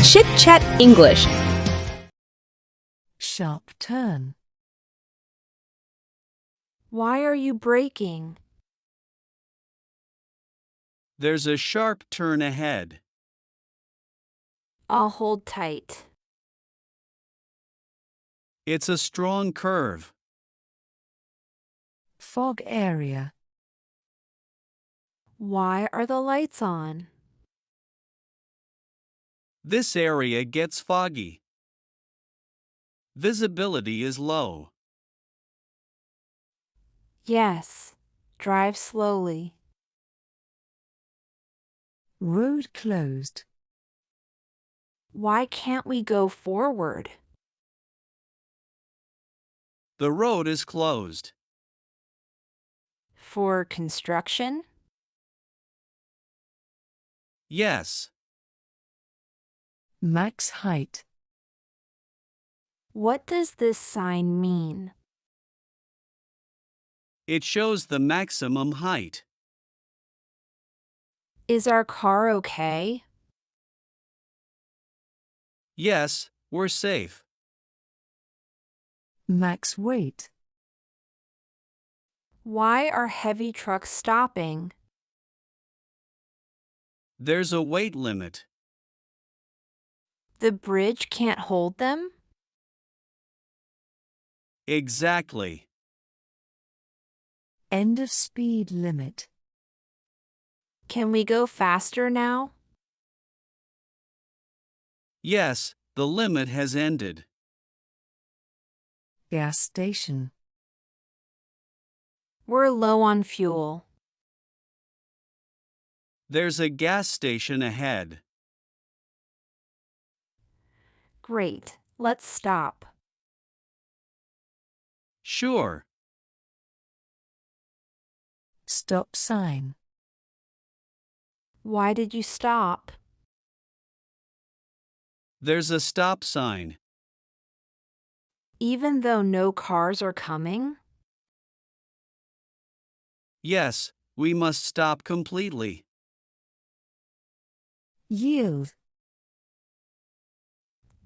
Chit Chat English. Sharp turn. Why are you braking? There's a sharp turn ahead. I'll hold tight. It's a strong curve. Fog area. Why are the lights on? This area gets foggy. Visibility is low. Yes, drive slowly. Road closed. Why can't we go forward? The road is closed. For construction? Yes, Max height. What does this sign mean? it shows the maximum height. Is our car okay? Yes, we're safe. Max weight. Why are heavy trucks stopping? There's a weight limit. The bridge can't hold them? Exactly. End of speed limit. Can we go faster now? Yes, the limit has ended. Gas station. We're low on fuel. There's a gas station ahead. Great, let's stop. Sure, Stop sign. Why did you stop? there's a stop sign. Even though no cars are coming? Yes, we must stop completely. Yield.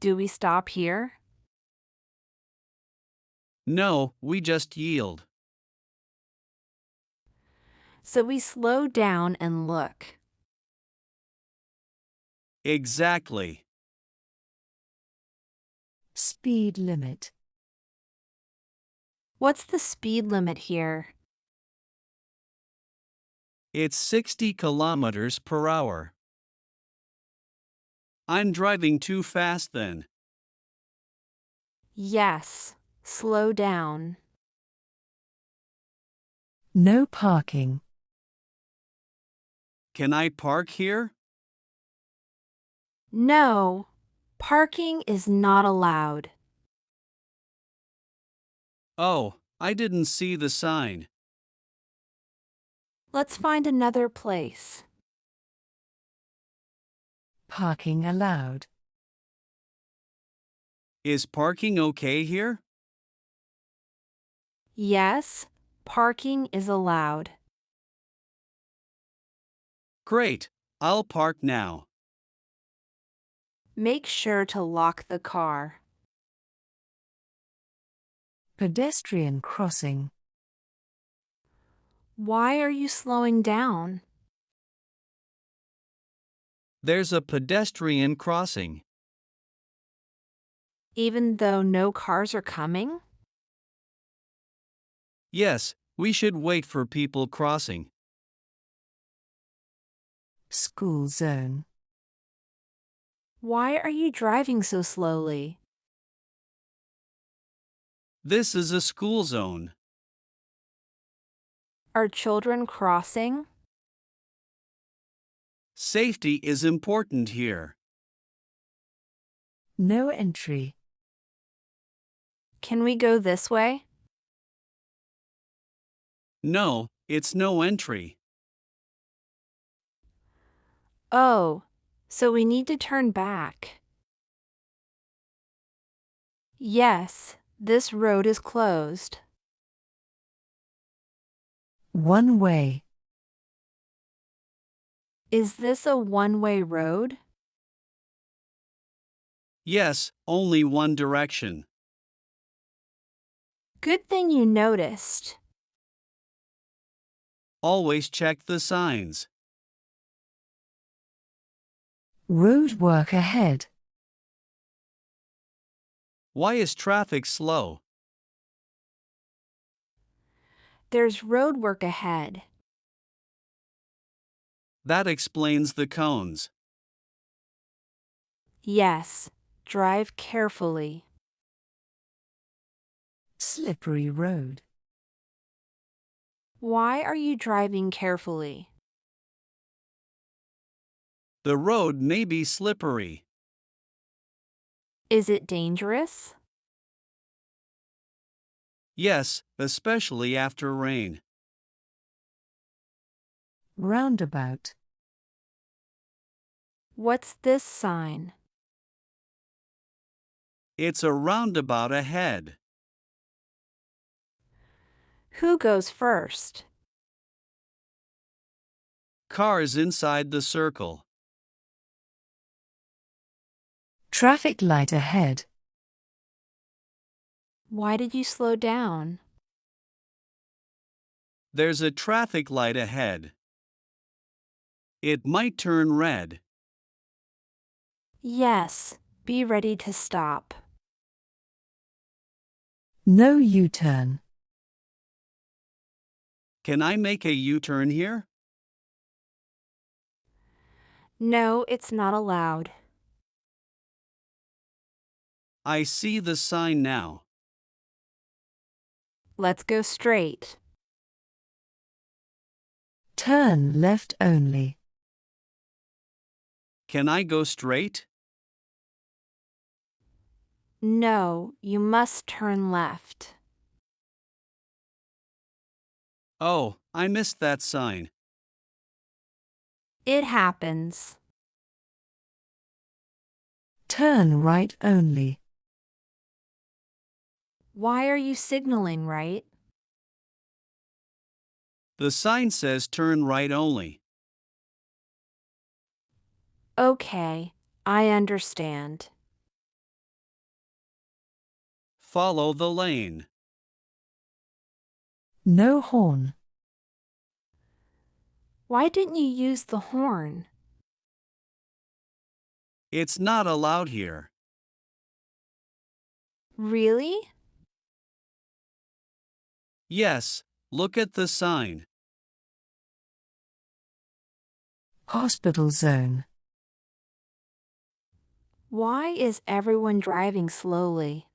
Do we stop here? No, we just yield. So we slow down and look. Exactly. Speed limit. What's the speed limit here? It's 60 kilometers per hour. I'm driving too fast then. Yes, slow down. No parking. Can I park here? No, parking is not allowed. Oh, I didn't see the sign. Let's find another place. Parking allowed. Is parking okay here? Yes, parking is allowed. Great, I'll park now. Make sure to lock the car. Pedestrian crossing. Why are you slowing down? There's a pedestrian crossing. Even though no cars are coming? Yes, we should wait for people crossing. School zone. Why are you driving so slowly? This is a school zone. Are children crossing? Safety is important here. No entry. Can we go this way? No, it's no entry. Oh, so we need to turn back. Yes, this road is closed. One way. Is this a one-way road? Yes, only one direction. Good thing you noticed. Always check the signs. Road work ahead. Why is traffic slow? There's road work ahead. That explains the cones. Yes, drive carefully. Slippery road. Why are you driving carefully? The road may be slippery. Is it dangerous? Yes, especially after rain. Roundabout. What's this sign? It's a roundabout ahead. Who goes first? Cars inside the circle. Traffic light ahead. Why did you slow down? There's a traffic light ahead. It might turn red. Yes, be ready to stop. No U-turn. Can I make a U-turn here? No, it's not allowed. I see the sign now. Let's go straight. Turn left only. Can I go straight? No, you must turn left. Oh, I missed that sign. It happens. Turn right only. Why are you signaling right? The sign says turn right only. Okay, I understand. Follow the lane. No horn. Why didn't you use the horn? It's not allowed here. Really? Yes, look at the sign. Hospital zone. Why is everyone driving slowly?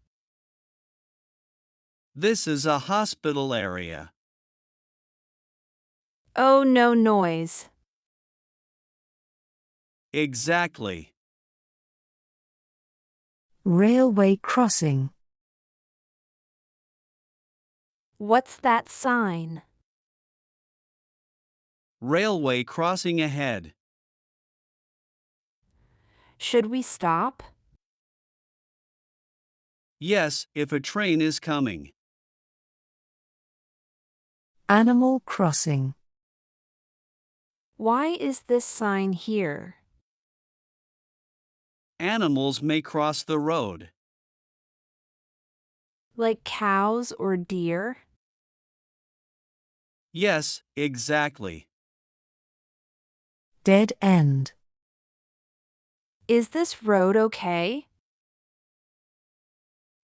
This is a hospital area. Oh, no noise. Exactly. Railway crossing. What's that sign? Railway crossing ahead. Should we stop? Yes, if a train is coming. Animal crossing. Why is this sign here? Animals may cross the road. Like cows or deer? Yes, exactly. Dead end. Is this road okay?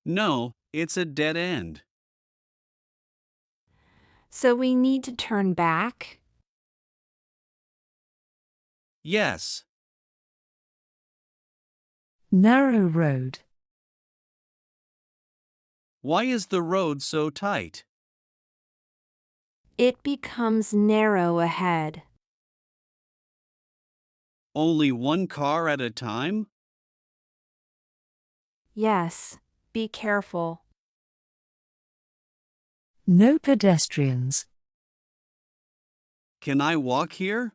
No, it's a dead end. So we need to turn back? Yes. Narrow road. Why is the road so tight? It becomes narrow ahead. Only one car at a time? Yes, be careful. No pedestrians. Can I walk here?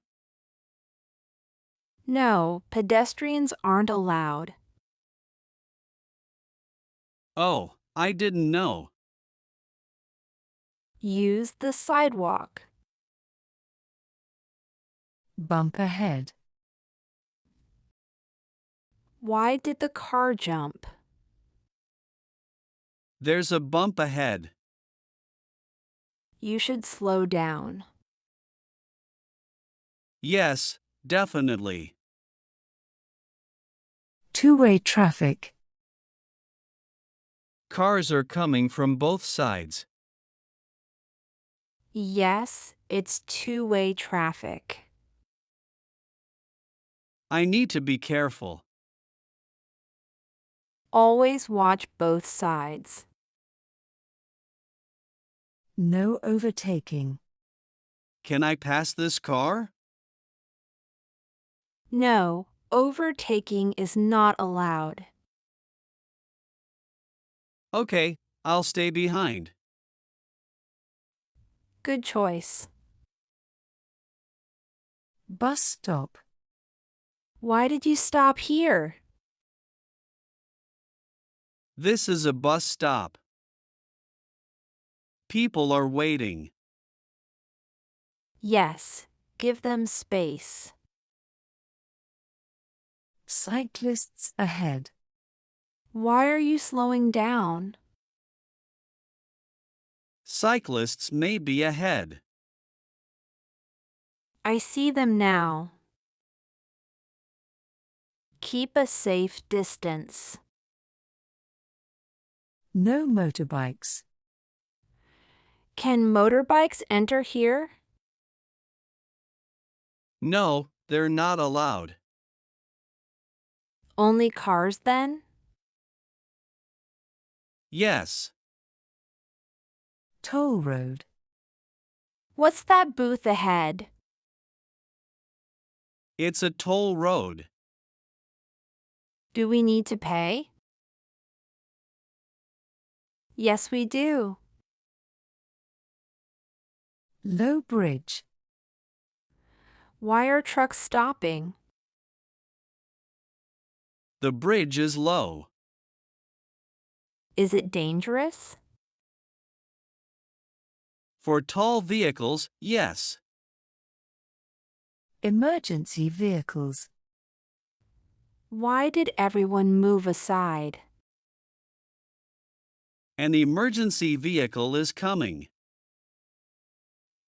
No, pedestrians aren't allowed. Oh, I didn't know. Use the sidewalk. Bump ahead. Why did the car jump? There's a bump ahead. You should slow down. Yes, definitely. Two-way traffic. Cars are coming from both sides. Yes, it's two-way traffic. I need to be careful. Always watch both sides. No overtaking. Can I pass this car? No, overtaking is not allowed. Okay, I'll stay behind. Good choice. Bus stop. Why did you stop here? This is a bus stop. People are waiting. Yes, give them space. Cyclists ahead. Why are you slowing down? Cyclists may be ahead. I see them now. Keep a safe distance. No motorbikes. Can motorbikes enter here? No, they're not allowed. Only cars then? Yes. Toll road. What's that booth ahead? It's a toll road. Do we need to pay? Yes, we do. Low bridge. Why are trucks stopping? The bridge is low. Is it dangerous? For tall vehicles, yes. Emergency vehicles. Why did everyone move aside? An emergency vehicle is coming.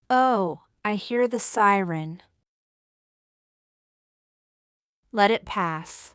Oh, I hear the siren. Let it pass.